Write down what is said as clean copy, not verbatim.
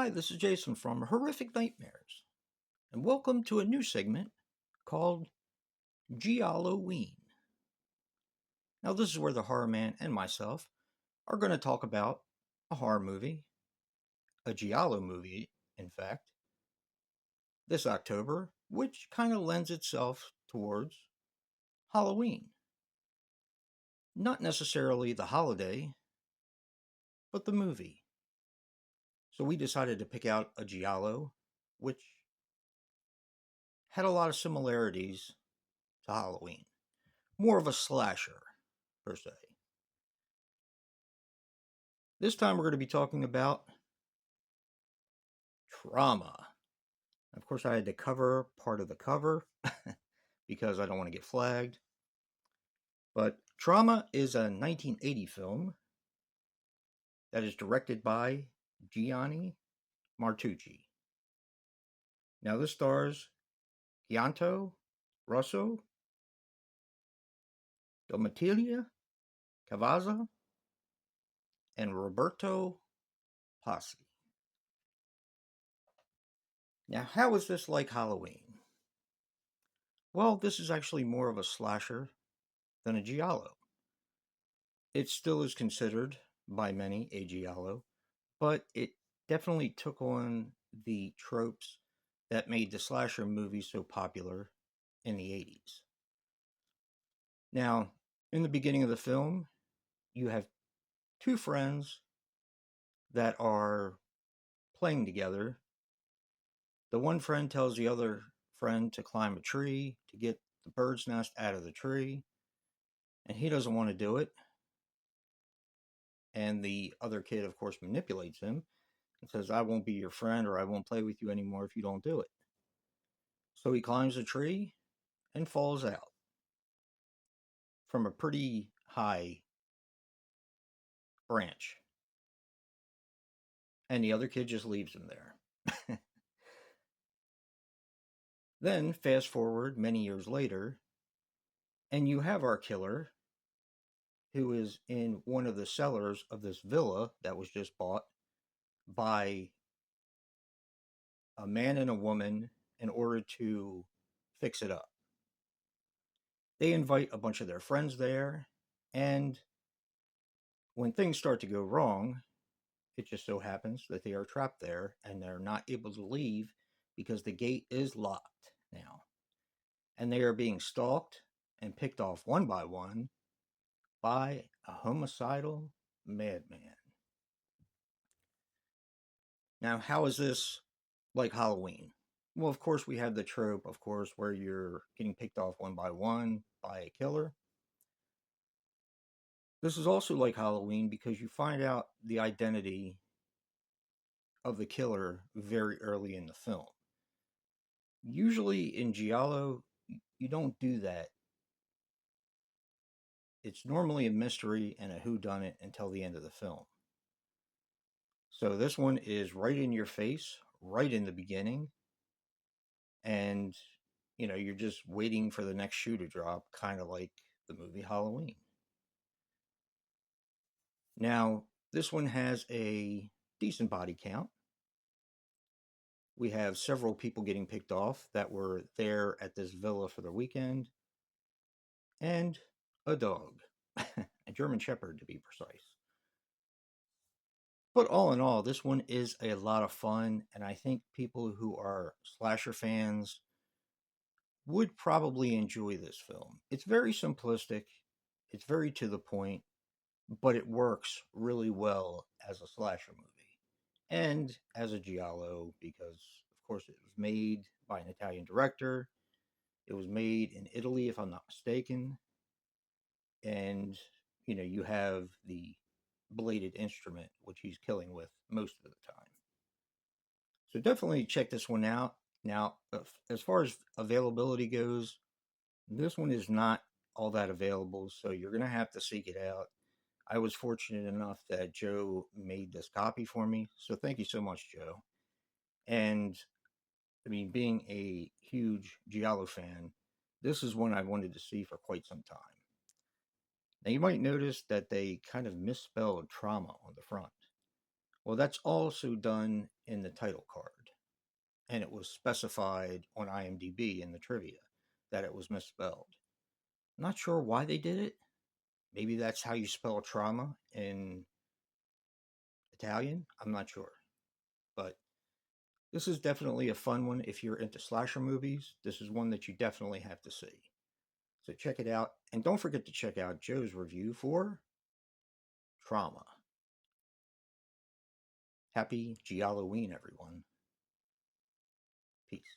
Hi, this is Jason from Horrific Nightmares, and welcome to a new segment called GIALLOween. Now, this is where the horror man and myself are going to talk about a horror movie, a Giallo movie, in fact, this October, which kind of lends itself towards Halloween. Not necessarily the holiday, but the movie. So we decided to pick out a Giallo, which had a lot of similarities to Halloween. More of a slasher, per se. This time we're going to be talking about Trauma. Of course, I had to cover part of the cover because I don't want to get flagged. But Trauma is a 1980 film that is directed by Gianni Martucci. Now, this stars Gianto Rosso, Domitilla Cavazza, and Roberto Passi. Now, how is this like Halloween? Well, this is actually more of a slasher than a giallo. It still is considered by many a giallo, but it definitely took on the tropes that made the slasher movies so popular in the 80s. Now, in the beginning of the film, you have two friends that are playing together. The one friend tells the other friend to climb a tree to get the bird's nest out of the tree, and he doesn't want to do it. And the other kid, of course, manipulates him and says, I won't be your friend or I won't play with you anymore if you don't do it. So he climbs a tree and falls out from a pretty high branch. And the other kid just leaves him there. Then, fast forward many years later, and you have our killer who is in one of the cellars of this villa that was just bought by a man and a woman in order to fix it up. They invite a bunch of their friends there, and when things start to go wrong, it just so happens that they are trapped there and they're not able to leave because the gate is locked now. And they are being stalked and picked off one by one by a homicidal madman. Now, how is this like Halloween? Well, of course, we have the trope, of course, where you're getting picked off one by a killer. This is also like Halloween because you find out the identity of the killer very early in the film. Usually in Giallo, you don't do that. It's normally a mystery and a whodunit until the end of the film. So this one is right in your face, right in the beginning, and you're just waiting for the next shoe to drop, kind of like the movie Halloween. Now, this one has a decent body count. We have several people getting picked off that were there at this villa for the weekend, and a dog, a German Shepherd to be precise. But all in all, this one is a lot of fun, and I think people who are slasher fans would probably enjoy this film. It's very simplistic, it's very to the point, but it works really well as a slasher movie and as a giallo because, of course, it was made by an Italian director. It was made in Italy, if I'm not mistaken, and you have the bladed instrument which he's killing with most of the time. So definitely check this one out. Now, as far as availability goes, this one is not all that available, so you're going to have to seek it out. I was fortunate enough that Joe made this copy for me, so thank you so much, Joe. And I mean, being a huge Giallo fan, this is one I wanted to see for quite some time. Now, you might notice that they kind of misspelled trauma on the front. Well, that's also done in the title card, and it was specified on IMDb in the trivia that it was misspelled. Not sure why they did it. Maybe that's how you spell trauma in Italian. I'm not sure. But this is definitely a fun one. If you're into slasher movies, this is one that you definitely have to see. So check it out. And don't forget to check out Joe's review for Trauma. Happy GIALLOween, everyone. Peace.